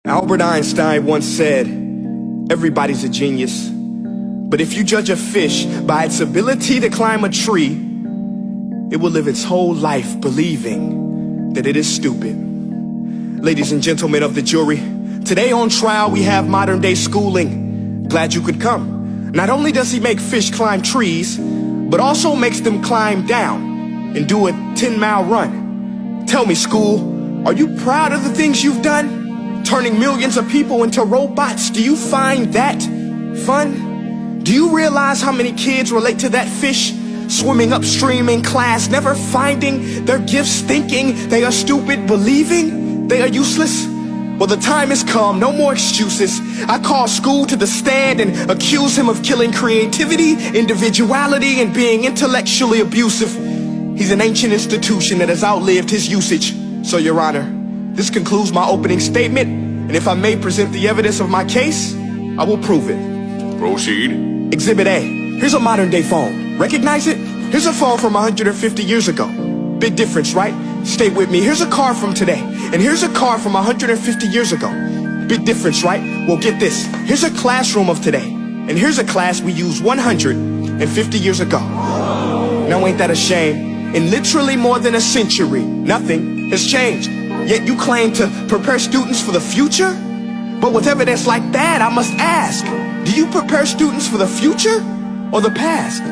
Albert Einstein once said, everybody's a genius. But if you judge a fish by its ability to climb a tree, it will live its whole life believing that it is stupid. Ladies and gentlemen of the jury, today on trial we have modern day schooling. Glad you could come. Not only does he make fish climb trees, but also makes them climb down and do a 10-mile run. Tell me, school, are you proud of the things you've done? Turning millions of people into robots, do you find that fun? Do you realize how many kids relate to that fish? Swimming upstream in class, never finding their gifts, thinking they are stupid, believing they are useless? Well, the time has come, no more excuses. I call school to the stand and accuse him of killing creativity, individuality, and being intellectually abusive. He's an ancient institution that has outlived his usage. So, Your Honor, this concludes my opening statement, and if I may present the evidence of my case, I will prove it. Proceed. Exhibit A. Here's a modern day phone. Recognize it? Here's a phone from 150 years ago. Big difference, right? Stay with me. Here's a car from today, and here's a car from 150 years ago. Big difference, right? Well, get this. Here's a classroom of today, and here's a class we used 150 years ago. Now ain't that a shame? In literally more than a century, nothing has changed. Yet you claim to prepare students for the future? But with evidence like that, I must ask, do you prepare students for the future or the past?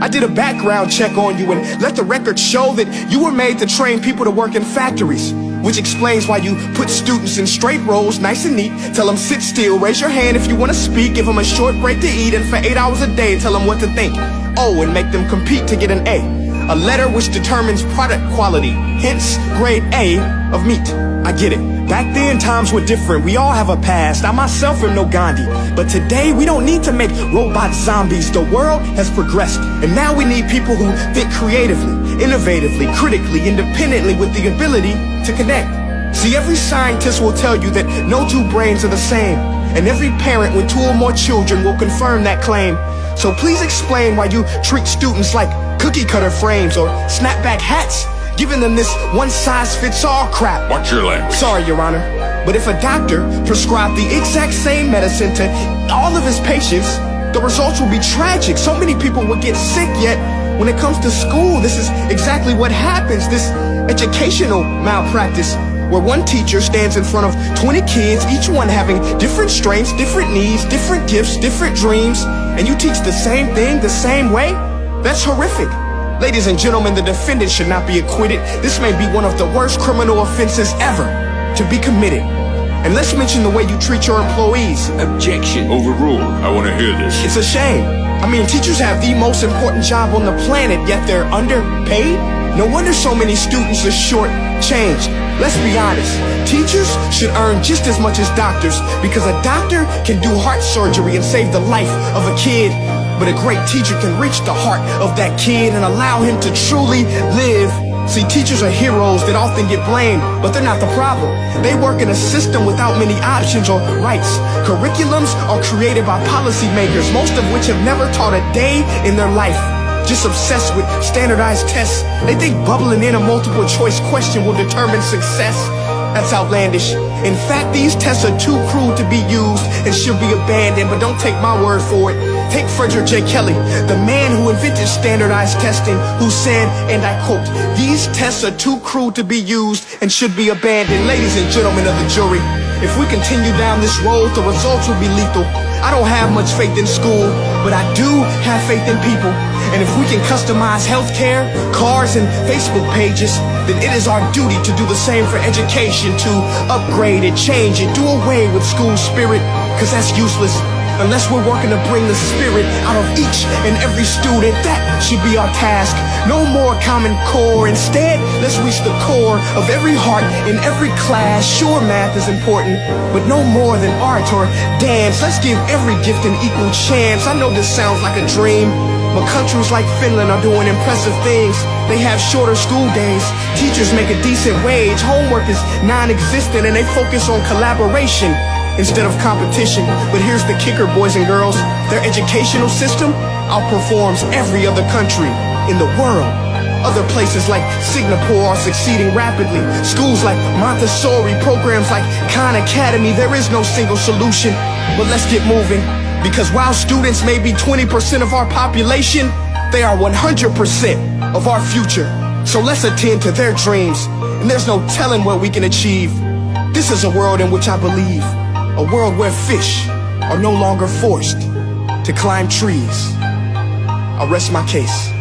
I did a background check on you and let the record show that you were made to train people to work in factories, which explains why you put students in straight rows, nice and neat, tell them sit still, raise your hand if you want to speak, give them a short break to eat, and for 8 hours a day tell them what to think. Oh, and make them compete to get an A letter which determines product quality, hence grade A of meat. I get it. Back then, times were different. We all have a past. I myself am no Gandhi. But today, we don't need to make robot zombies. The world has progressed. And now we need people who think creatively, innovatively, critically, independently, with the ability to connect. See, every scientist will tell you that no two brains are the same. And every parent with 2 or more children will confirm that claim. So please explain why you treat students like cookie cutter frames or snapback hats, giving them this one-size-fits-all crap. Watch your language. Sorry, Your Honor, but if a doctor prescribed the exact same medicine to all of his patients, the results will be tragic. So many people will get sick, yet when it comes to school, this is exactly what happens. This educational malpractice, where one teacher stands in front of 20 kids, each one having different strengths, different needs, different gifts, different dreams, and you teach the same thing the same way? That's horrific. Ladies and gentlemen, the defendant should not be acquitted. This may be one of the worst criminal offenses ever to be committed. And let's mention the way you treat your employees. Objection. Overruled. I want to hear this. It's a shame. I mean, teachers have the most important job on the planet, yet they're underpaid? No wonder so many students are short-changed. Let's be honest, teachers should earn just as much as doctors, because a doctor can do heart surgery and save the life of a kid, but a great teacher can reach the heart of that kid and allow him to truly live. See, teachers are heroes that often get blamed, but they're not the problem. They work in a system without many options or rights. Curriculums are created by policymakers, most of which have never taught a day in their life. Just obsessed with standardized tests. They think bubbling in a multiple choice question will determine success. That's outlandish. In fact, these tests are too cruel to be used and should be abandoned, but don't take my word for it. Take Frederick J. Kelly, the man who invented standardized testing, who said, and I quote, "These tests are too cruel to be used and should be abandoned." Ladies and gentlemen of the jury, if we continue down this road, the results will be lethal. I don't have much faith in school, but I do have faith in people. And if we can customize healthcare, cars, and Facebook pages, then it is our duty to do the same for education, to upgrade it, change it, do away with school spirit, because that's useless. Unless we're working to bring the spirit out of each and every student, that should be our task. No more Common Core. Instead, let's reach the core of every heart in every class. Sure, math is important, but no more than art or dance. Let's give every gift an equal chance. I know this sounds like a dream, but countries like Finland are doing impressive things. They have shorter school days. Teachers make a decent wage. Homework is non-existent, and they focus on collaboration instead of competition. But here's the kicker, boys and girls. Their educational system outperforms every other country in the world. Other places like Singapore are succeeding rapidly. Schools like Montessori, programs like Khan Academy. There is no single solution, but let's get moving. Because while students may be 20% of our population, they are 100% of our future. So let's attend to their dreams, and there's no telling what we can achieve. This is a world in which I believe, a world where fish are no longer forced to climb trees. I'll rest my case.